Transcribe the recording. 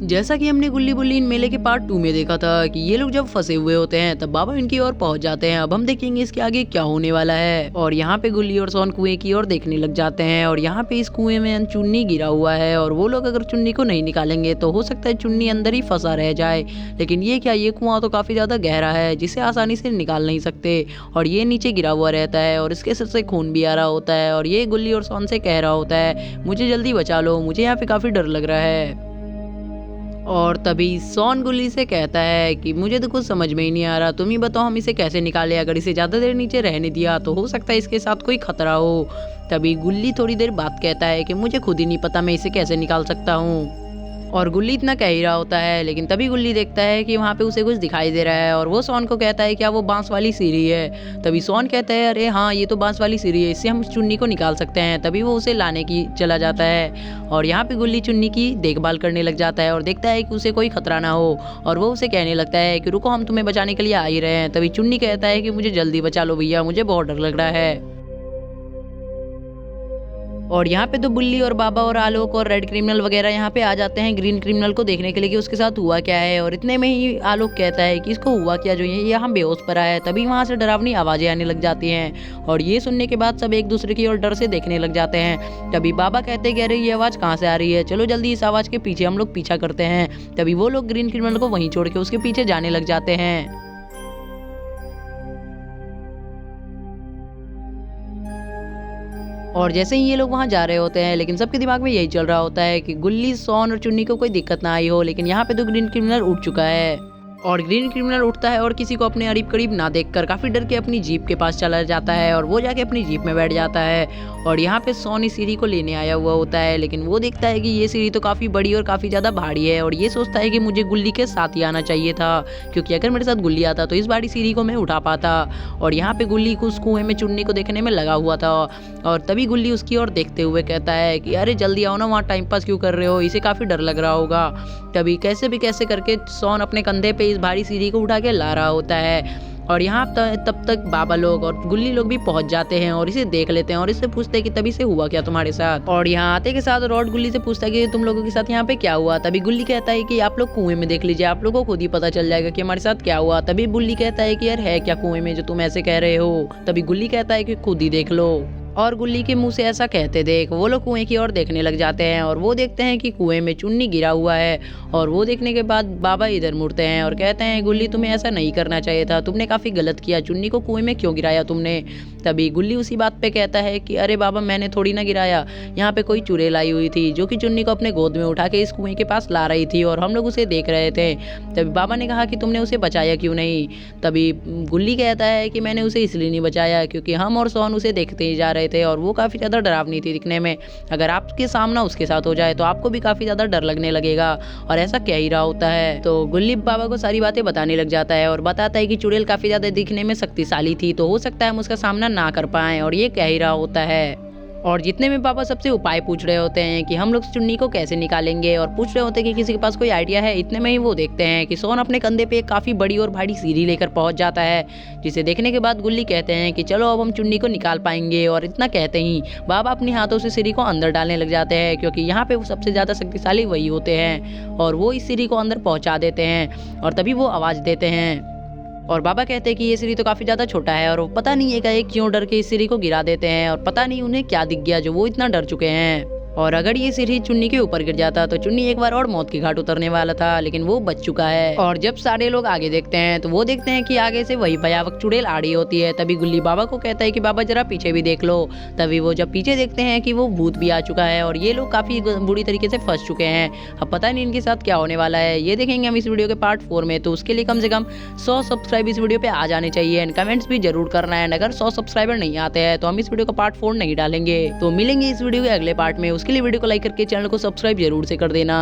जैसा कि हमने गुल्ली बुल्ली इन मेले के पार्ट 2 में देखा था कि ये लोग जब फंसे हुए होते हैं तब बाबा इनकी ओर पहुंच जाते हैं। अब हम देखेंगे इसके आगे क्या होने वाला है। और यहाँ पे गुल्ली और सोन कुएं की ओर देखने लग जाते हैं और यहाँ पे इस कुएं में चुन्नी गिरा हुआ है और वो लोग अगर चुन्नी को नहीं निकालेंगे तो हो सकता है चुन्नी अंदर ही फंसा रह जाए। लेकिन ये क्या, ये कुआं तो काफी ज्यादा गहरा है जिसे आसानी से निकाल नहीं सकते और ये नीचे गिरा हुआ रहता है और इसके सिर से खून भी आ रहा होता है और ये गुल्ली और सोन से कह रहा होता है मुझे जल्दी बचा लो, मुझे यहाँ पे काफी डर लग रहा है। और तभी सोन गुल्ली से कहता है कि मुझे तो कुछ समझ में ही नहीं आ रहा, तुम ही बताओ हम इसे कैसे निकाले। अगर इसे ज़्यादा देर नीचे रहने दिया तो हो सकता है इसके साथ कोई खतरा हो। तभी गुल्ली थोड़ी देर बाद कहता है कि मुझे खुद ही नहीं पता मैं इसे कैसे निकाल सकता हूँ। और गुल्ली इतना कह ही रहा होता है लेकिन तभी गुल्ली देखता है कि वहाँ पे उसे कुछ दिखाई दे रहा है और वो सोन को कहता है क्या वो बांस वाली सीढ़ी है। तभी सोन कहता है अरे हाँ ये तो बांस वाली सीढ़ी है, इससे हम चुन्नी को निकाल सकते हैं। तभी वो उसे लाने की चला जाता है और यहाँ पे गुल्ली चुन्नी की देखभाल करने लग जाता है और देखता है कि उसे कोई खतरा ना हो और वो उसे कहने लगता है कि रुको हम तुम्हें बचाने के लिए आ ही रहे हैं। तभी चुन्नी कहता है कि मुझे जल्दी बचा लो भैया, मुझे बहुत डर लग रहा है। और यहाँ पे तो बुल्ली और बाबा और आलोक और रेड क्रिमिनल वगैरह यहाँ पे आ जाते हैं ग्रीन क्रिमिनल को देखने के लिए कि उसके साथ हुआ क्या है। और इतने में ही आलोक कहता है कि इसको हुआ क्या जो ये यहाँ बेहोश पड़ा है। तभी वहाँ से डरावनी आवाजें आने लग जाती हैं और ये सुनने के बाद सब एक दूसरे की ओर डर से देखने लग जाते हैं। तभी बाबा कहते हैं कि अरे ये आवाज़ कहाँ से आ रही है, चलो जल्दी इस आवाज़ के पीछे हम लोग पीछा करते हैं। तभी वो लोग ग्रीन क्रिमिनल को वहीं छोड़ के उसके पीछे जाने लग जाते हैं। और जैसे ही ये लोग वहाँ जा रहे होते हैं लेकिन सबके दिमाग में यही चल रहा होता है कि गुल्ली, सोन और चुन्नी को कोई दिक्कत ना आई हो। लेकिन यहाँ पे तो ग्रीन क्रिमिनल उठ चुका है और ग्रीन क्रिमिनल उठता है और किसी को अपने करीब करीब ना देखकर काफी डर के अपनी जीप के पास चला जाता है और वो जाके अपनी जीप में बैठ जाता है। और यहाँ पे सोन इस सीढ़ी को लेने आया हुआ होता है लेकिन वो देखता है कि ये सीढ़ी तो काफी बड़ी और काफी ज्यादा भारी है और ये सोचता है कि मुझे गुल्ली के साथ ही आना चाहिए था, क्योंकि अगर मेरे साथ गुल्ली आता तो इस भारी सीढ़ी को मैं उठा पाता। और यहाँ पे गुल्ली को उस कुएं में चुन्नी को देखने में लगा हुआ था और तभी गुल्ली उसकी ओर देखते हुए कहता है कि अरे जल्दी आओ ना, वहाँ टाइम पास क्यों कर रहे हो, इसे काफी डर लग रहा होगा। तभी कैसे भी कैसे करके सोन अपने कंधे पे इस भारी सीढ़ी को उठा के ला रहा होता है और यहाँ तब तक बाबा लोग और गुल्ली लोग भी पहुंच जाते हैं और इसे देख लेते हैं और इससे पूछते हैं कि तभी से हुआ क्या तुम्हारे साथ। और यहाँ आते के साथ रॉड गुल्ली से पूछता है कि तुम लोगों के साथ यहाँ पे क्या हुआ। तभी गुल्ली कहता है कि आप लोग कुएं में देख लीजिए, आप लोगों को खुद ही पता चल जाएगा कि हमारे साथ क्या हुआ। तभी गुल्ली कहता है कि यार है क्या कुएं में जो तुम ऐसे कह रहे हो। तभी गुल्ली कहता है कि खुद ही देख लो। और गुल्ली के मुंह से ऐसा कहते देख वो लोग कुएं की ओर देखने लग जाते हैं और वो देखते हैं कि कुएं में चुन्नी गिरा हुआ है। और वो देखने के बाद बाबा इधर मुड़ते हैं और कहते हैं गुल्ली तुम्हें ऐसा नहीं करना चाहिए था, तुमने काफ़ी गलत किया, चुन्नी को कुएं में क्यों गिराया तुमने। तभी गुल्ली उसी बात पे कहता है कि अरे बाबा मैंने थोड़ी ना गिराया, यहाँ पे कोई चुड़ैल आई हुई थी जो कि चुन्नी को अपने गोद में उठा के इस कुएं के पास ला रही थी और हम लोग उसे देख रहे थे। तभी बाबा ने कहा कि तुमने उसे बचाया क्यों नहीं। तभी गुल्ली कहता है कि मैंने उसे इसलिए नहीं बचाया क्योंकि हम और सोन उसे देखते ही जा रहे थे और वो काफ़ी ज़्यादा डरावनी थी दिखने में। अगर आपके सामना उसके साथ हो जाए तो आपको भी काफ़ी ज़्यादा डर लगने लगेगा और ऐसा कह ही रहा होता है। तो गुल्ली बाबा को सारी बातें बताने लग जाता है और बताता है कि चुड़ैल काफ़ी ज़्यादा दिखने में शक्तिशाली थी तो हो सकता है हम उसका सामना ना कर पाएं और ये कह ही रहा होता है। और जितने में पापा सबसे उपाय पूछ रहे होते हैं कि हम लोग चुन्नी को कैसे निकालेंगे और पूछ रहे होते हैं कि किसी के पास कोई आइडिया है। इतने में ही वो देखते हैं कि सोन अपने कंधे पे एक काफ़ी बड़ी और भारी सीढ़ी लेकर पहुंच जाता है, जिसे देखने के बाद गुल्ली कहते हैं कि चलो अब हम चुन्नी को निकाल पाएंगे। और इतना कहते ही बाबा अपने हाथों से सीढ़ी को अंदर डालने लग जाते हैं क्योंकि यहाँ पे सबसे ज़्यादा शक्तिशाली वही होते हैं और वो इस सीढ़ी को अंदर पहुँचा देते हैं। और तभी वो आवाज़ देते हैं और बाबा कहते हैं कि ये सीढ़ी तो काफ़ी ज़्यादा छोटा है और पता नहीं एकाएक क्यों डर के इस सीढ़ी को गिरा देते हैं और पता नहीं उन्हें क्या दिख गया जो वो इतना डर चुके हैं। और अगर ये सीढ़ी चुन्नी के ऊपर गिर जाता तो चुन्नी एक बार और मौत की घाट उतरने वाला था, लेकिन वो बच चुका है। और जब सारे लोग आगे देखते हैं तो वो देखते हैं कि आगे से वही भयावह चुड़ैल आ रही होती है। तभी गुल्ली बाबा को कहता है कि बाबा जरा पीछे भी देख लो। तभी वो जब पीछे देखते हैं कि वो भूत भी आ चुका है और ये लोग काफ़ी बुरी तरीके से फंस चुके हैं। अब पता नहीं इनके साथ क्या होने वाला है, ये देखेंगे हम इस वीडियो के पार्ट 4 में। तो उसके लिए कम से कम 100 सब्सक्राइब इस वीडियो पे आ जाने चाहिए एंड कमेंट्स भी जरूर करना है। अगर 100 सब्सक्राइबर नहीं आते हैं तो हम इस वीडियो का पार्ट 4 नहीं डालेंगे। तो मिलेंगे इस वीडियो के अगले पार्ट में, उसके लिए वीडियो को लाइक करके चैनल को सब्सक्राइब जरूर से कर देना।